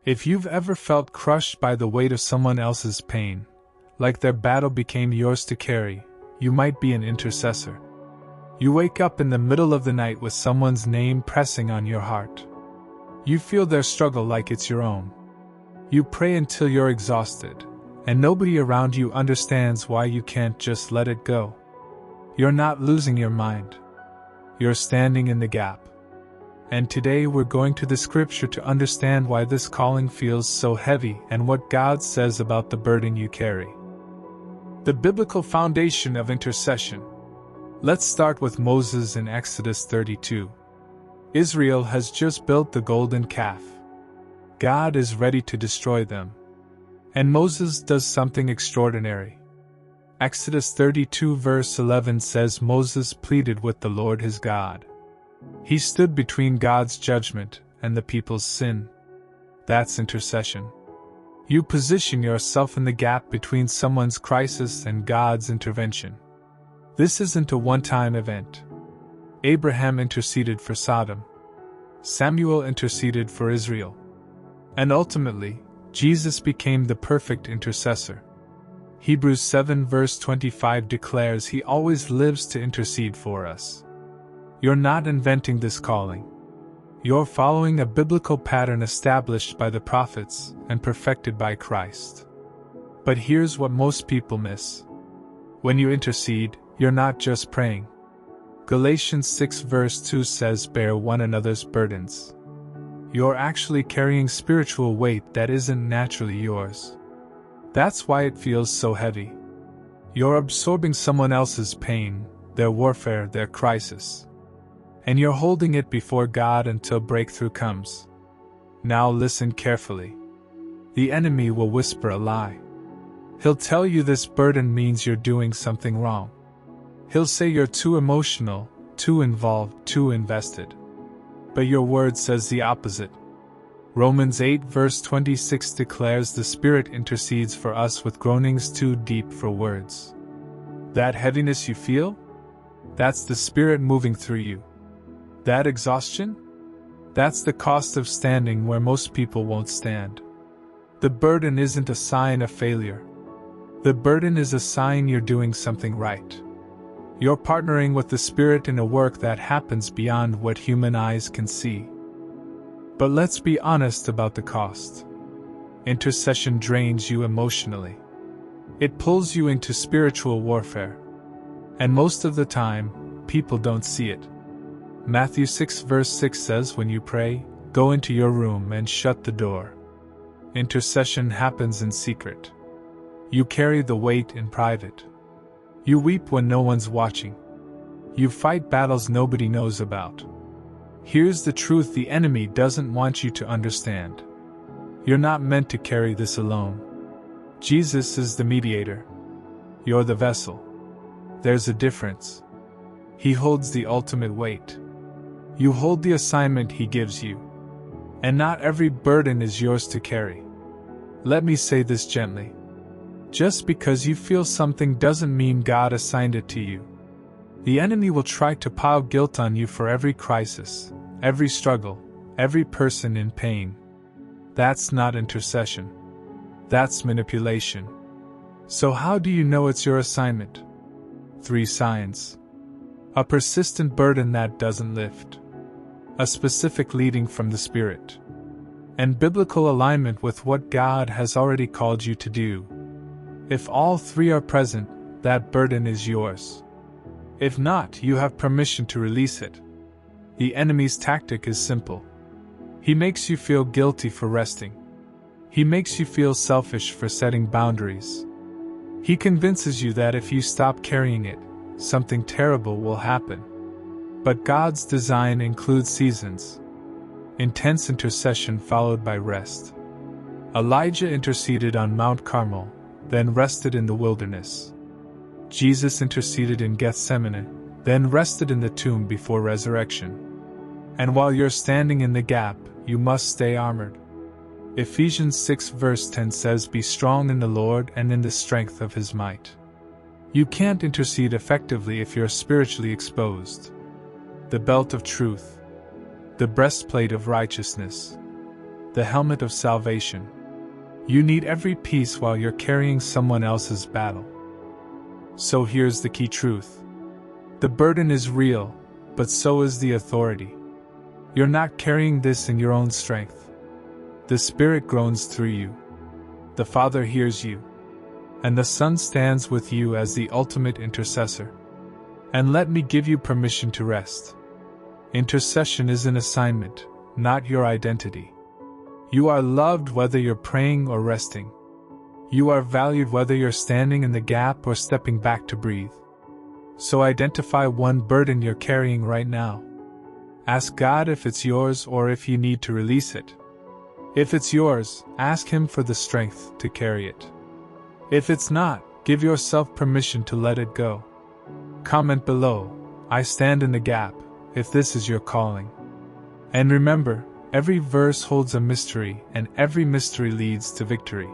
If you've ever felt crushed by the weight of someone else's pain, like their battle became yours to carry, you might be an intercessor. You wake up in the middle of the night with someone's name pressing on your heart. You feel their struggle like it's your own. You pray until you're exhausted, and nobody around you understands why you can't just let it go. You're not losing your mind. You're standing in the gap. And today we're going to the scripture to understand why this calling feels so heavy and what God says about the burden you carry. The biblical foundation of intercession. Let's start with Moses in Exodus 32. Israel has just built the golden calf. God is ready to destroy them. And Moses does something extraordinary. Exodus 32 verse 11 says Moses pleaded with the Lord his God. He stood between God's judgment and the people's sin. That's intercession. You position yourself in the gap between someone's crisis and God's intervention. This isn't a one-time event. Abraham interceded for Sodom. Samuel interceded for Israel. And ultimately, Jesus became the perfect intercessor. Hebrews 7 verse 25 declares He always lives to intercede for us. You're not inventing this calling. You're following a biblical pattern established by the prophets and perfected by Christ. But here's what most people miss. When you intercede, you're not just praying. Galatians 6 verse 2 says, "Bear one another's burdens." You're actually carrying spiritual weight that isn't naturally yours. That's why it feels so heavy. You're absorbing someone else's pain, their warfare, their crisis. And you're holding it before God until breakthrough comes. Now listen carefully. The enemy will whisper a lie. He'll tell you this burden means you're doing something wrong. He'll say you're too emotional, too involved, too invested. But your word says the opposite. Romans 8 verse 26 declares the Spirit intercedes for us with groanings too deep for words. That heaviness you feel? That's the Spirit moving through you. That exhaustion? That's the cost of standing where most people won't stand. The burden isn't a sign of failure. The burden is a sign you're doing something right. You're partnering with the Spirit in a work that happens beyond what human eyes can see. But let's be honest about the cost. Intercession drains you emotionally. It pulls you into spiritual warfare. And most of the time, people don't see it. Matthew 6 verse 6 says when you pray, go into your room and shut the door. Intercession happens in secret. You carry the weight in private. You weep when no one's watching. You fight battles nobody knows about. Here's the truth the enemy doesn't want you to understand. You're not meant to carry this alone. Jesus is the mediator. You're the vessel. There's a difference. He holds the ultimate weight. You hold the assignment He gives you. And not every burden is yours to carry. Let me say this gently. Just because you feel something doesn't mean God assigned it to you. The enemy will try to pile guilt on you for every crisis, every struggle, every person in pain. That's not intercession. That's manipulation. So how do you know it's your assignment? 3 signs. A persistent burden that doesn't lift. A specific leading from the Spirit. And biblical alignment with what God has already called you to do. If all 3 are present, that burden is yours. If not, you have permission to release it. The enemy's tactic is simple. He makes you feel guilty for resting. He makes you feel selfish for setting boundaries. He convinces you that if you stop carrying it, something terrible will happen. But God's design includes seasons. Intense intercession followed by rest. Elijah interceded on Mount Carmel, then rested in the wilderness. Jesus interceded in Gethsemane, then rested in the tomb before resurrection. And while you're standing in the gap, you must stay armored. Ephesians 6 verse 10 says, "Be strong in the Lord and in the strength of His might." You can't intercede effectively if you're spiritually exposed. The belt of truth. The breastplate of righteousness. the helmet of salvation. You need every piece while you're carrying someone else's battle. So here's the key truth. The burden is real, but so is the authority. You're not carrying this in your own strength. The Spirit groans through you. The Father hears you. And the Son stands with you as the ultimate intercessor. And let me give you permission to rest. Intercession is an assignment, not your identity. You are loved whether you're praying or resting. You are valued whether you're standing in the gap or stepping back to breathe. So identify one burden you're carrying right now. Ask God if it's yours or if you need to release it. If it's yours, ask Him for the strength to carry it. If it's not, give yourself permission to let it go. Comment below, I stand in the gap, if this is your calling. And remember, every verse holds a mystery, and every mystery leads to victory.